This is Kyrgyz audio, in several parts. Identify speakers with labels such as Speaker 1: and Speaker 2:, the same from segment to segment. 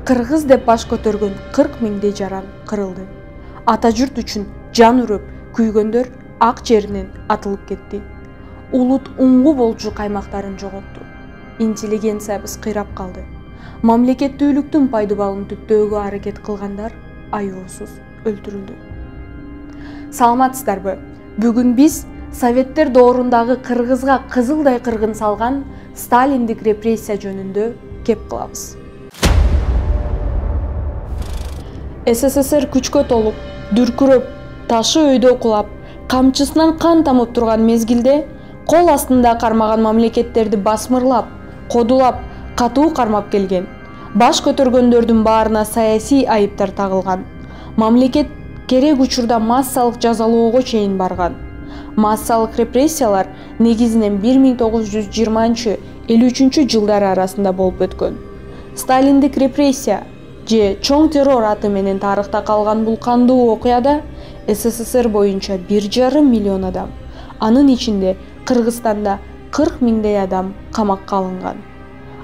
Speaker 1: Кыргыз деп баш көтөргөн 40 миңдей жаран кырылды. Ата журт үчүн жан үрүп, күйгөндөр ак жеринен атылып кетти. Улут уңгу болчу каймактарын жоготту. Интеллигенциябыз кыйрап калды. Мамлекеттүүлүктүн пайдубалын түптөөгө аракет кылгандар аюусуз өлтүрүлдү. Саламатсыздарбы? Бүгүн биз Советтер доорундагы Кыргызга кызылдай кыргын салган сталиндик репрессия жөнүндө кеп кылабыз. СССР күчкө толуп, дүркүрөп, ташы өйдө кулап, камчысынан кан тамып турган мезгилде кол астында кармаган мамлекеттерди басмырлап, кодулап, катуу кармап келген. Баш көтөргөндөрдүн баарына саясий айыптар тагылган. Мамлекет керек учурда массалык жазалоого чейин барган. Массалык репрессиялар негизинен 1920-53 жылдары арасында болуп өткөн. Сталиндик репрессия же чоң террор аты менен тарыхта калган бул кандуу окуяда СССР боюнча 1,5 миллион адам, анын ичинде Кыргызстанда 40 миңдей адам камакка алынган.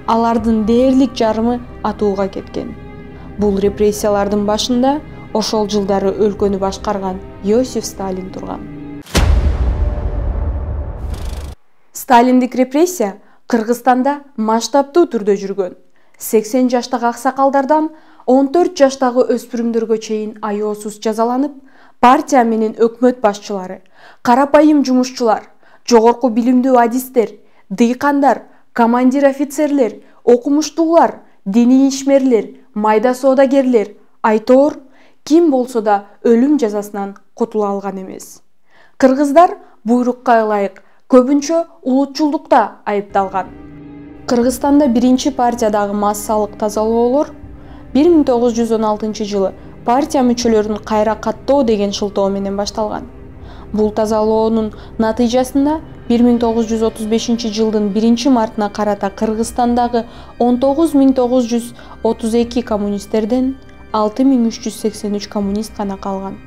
Speaker 1: Алардын дээрлик жарымы атууга кеткен. Бул репрессиялардын башында ошол жылдары өлкөнү башкарган Иосиф Сталин турган. Сталиндик репрессия Кыргызстанда масштабтуу түрдө жүргөн. 80 жаштагы аксакалдардан 14 жаштагы өспүрүмдөргө чейин аяосуз жазаланып, партия менен өкмөт башчылары, карапайым жумушчулар, жогорку билимдүү адистер, дыйкандар, командир офицерлер, окумуштуулар, диний ишмерлер, майда соодагерлер, айтоор ким болсо да өлүм жазасынан кутула алган эмес. Кыргыздар буйрукка ылайык көбүнчө улутчулдукта айыпталган. Кыргызстанда биринчи партиядагы массалык тазалоолор 1916 жылы партия мүчөлөрүн кайра каттоо деген шылтоо менен башталган. Бул тазалоонун натыйжасында 1935 жылдын 1 мартына карата Кыргызстандагы 19932 коммунисттерден 6383 коммунист гана калган.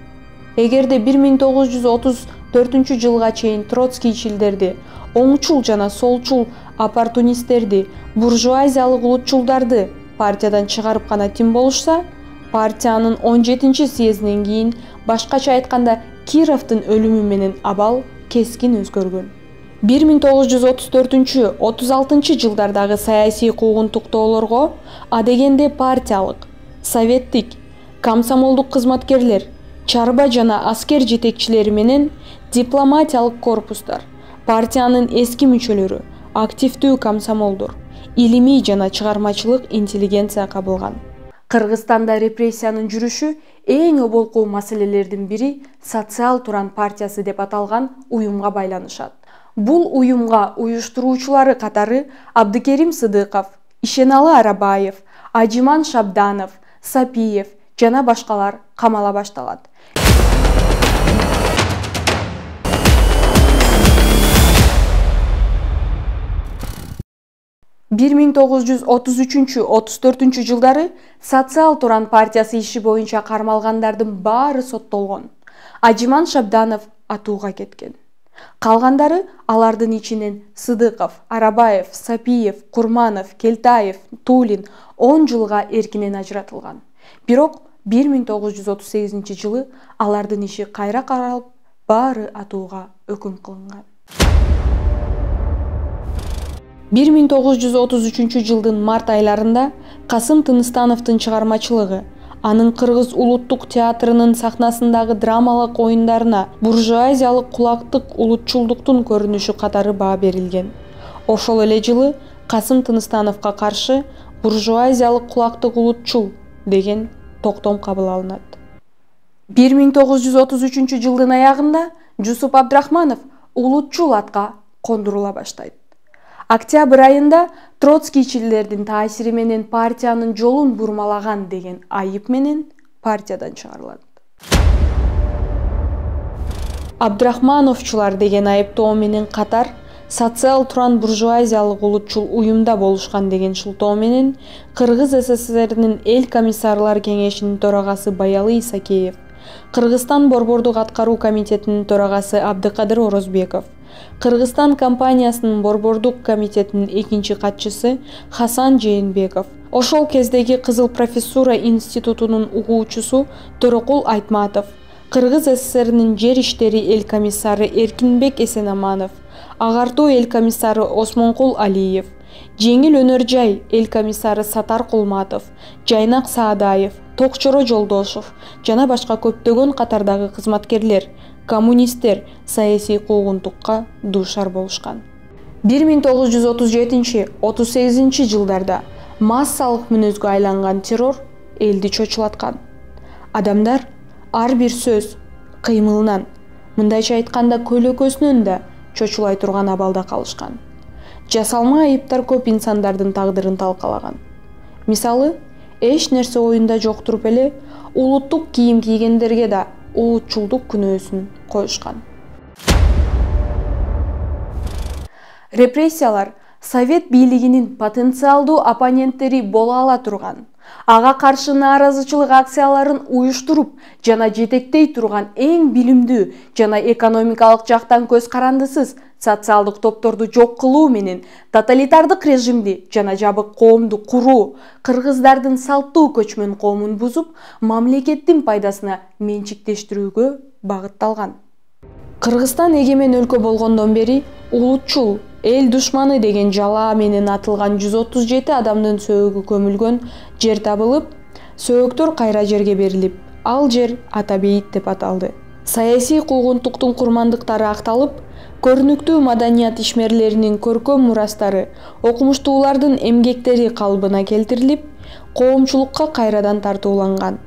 Speaker 1: Эгерде 1934 жылга чейин троцкийчилдерди, оңчул жана солчул оппортунисттерди, буржуазиялык улутчулдарды партиядан чыгарып гана тим болушса, партиянын 17-съездинен кийин, башкача айтканда, Кировдун өлүмү менен абал кескин өзгөргөн. 1934-36 жылдардагы саясий куугунтуктоолорго адегенде партиялык, советтик, комсомолдук кызматкерлер, чарба жана аскер жетекчилери менен дипломатиялык корпустар, партиянын эски мүчөлөрү, активдүү комсомолдор, илимий жана чыгармачылык интеллигенция кабылган. Кыргызстанда репрессиянын жүрүшү эң оболкуу маселелердин бири Социал Туран партиясы деп аталган уюмга байланышат. Бул уюмга уюштуруучулары катары Абдыкерим Сыдыков, Ишеналы Арабаев, Ажиман Шабданов, Сапиев жана башкалар камала башталат. 1933-34 жылдары Социал Туран партиясы иши боюнча кармалгандардын баары соттолгон. Ажиман Шабданов атууга кеткен. Калгандары алардын ичинен Сыдыков, Арабаев, Сапиев, Курманов, Келтаев, Тулин 10 жылга эркинен ажыратылган. Бирок 1938 жылы алардын иши кайра каралып, баары атууга өкүм кылынган. 1933 жылдын март айларында Касым Тыныстановдун чыгармачылыгы, анын Кыргыз улуттук театрынын сахнасындагы драмалык оюндарына буржуазиялык кулактык улутчулдуктун көрүнүшү катары баа берилген. Ошол эле жылы Касым Тыныстановго каршы буржуазиялык кулактык улутчул деген токтом кабыл алынат. 1933 жылдын аягында Жусуп Абдрахманов улутчул атка кондурула баштайт. Октябрь айында троцкийчилердин таасири менен партиянын жолун бурмалаган деген айып менен партиядан чыгарылат. Абдрахмановчулар деген айыптоо менен катар Социал Туран буржуазиялык улутчул уюмда болушкан деген шылтоо менен Кыргыз СССРнин эл комиссарлар кеңешинин төрагасы Баялый Исакеев, Кыргызстан борбордук аткаруу комитетинин төрагасы Абдыкадыр Орозбеков, Кыргызстан компаниясынын борбордук комитетинин экинчи катчысы Хасан Жээнбеков, ошол кездеги Кызыл профессура институтунун угуучусу Төрөкул Айтматов, Кыргыз СССРнин жер иштери эл комиссары Эркинбек Эсенаманов, Агартуу эл комиссары Осмонкул Алиев, Жеңил өнөр жай эл комиссары Сатар Кулматов, Жайнак Саадаев, Токчоро Жолдошов жана башка көптөгөн катардагы кызматкерлер, коммунисттер саясий куугунтукка дуушар болушкан. 1937-38 жылдарда массалык мүнөзгө айланган террор элди чочулаткан. Адамдар ар бир сөз, кыймылынан, мындайча айтканда көйлөкөсүнөн да чочулай турган абалда калышкан. Жасалма айыптар көп инсандардын тагдырын талкалаган. Мисалы, эч нерсе оюнда жок туруп эле улуттук кийим кийгендерге да улутчулдук күнөөсүн коюшкан. Репрессиялар Совет бийлигинин потенциалдуу оппоненттери боло ала турган, ага каршы нааразычылык акцияларын уюштуруп жана жетектей турган эң билимдүү жана экономикалык жактан көз карандысыз социалдык топторду жок кылуу менен тоталитардык режимди жана жабык коомду куруу, кыргыздардын салттуу көчмөн коомун бузуп, мамлекеттин пайдасына менчиктештирүүгө багытталган. Кыргызстан эгемен өлкө болгондон бери улутчул, эл душманы деген жалаа менен атылган 137 адамдын сөөгү көмүлгөн жер табылып, сөөктөр кайра жерге берилип, ал жер Ата Бейит деп аталды. Саясий куугунтуктун курмандыктары акталып, көрүнүктүү маданият ишмерлеринин көркөм мурастары, окумуштуулардын эмгектери калыбына келтирилип, коомчулукка кайрадан тартууланган.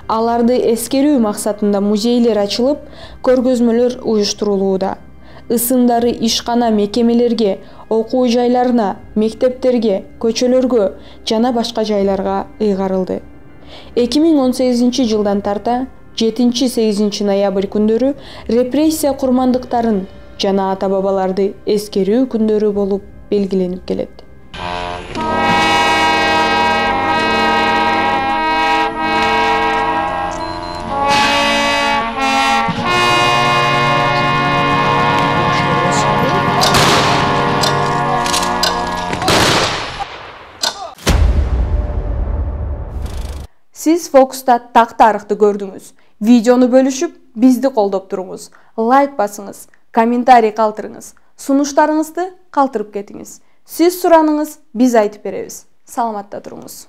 Speaker 1: Аларды эскерүү максатында музейлер ачылып, көргөзмөлөр уюштурулууда. Ысымдары ишкана мекемелерге, окуу жайларына, мектептерге, көчөлөргө жана башка жайларга ыйгарылды. 2018 жылдан тарта 7-8 ноябрь күндөрү репрессия курмандыктарын жана ата-бабаларды эскерүү күндөрү болуп белгиленип келет. Сиз Фокуста так тарыхты көрдүңүз. Видеону бөлүшүп, бизди колдоп туруңуз. Лайк басыңыз, комментарий калтырыңыз, сунуштарыңызды калтырып кетиңиз. Сиз сураныңыз, биз айтып беребиз. Саламатта туруңуз.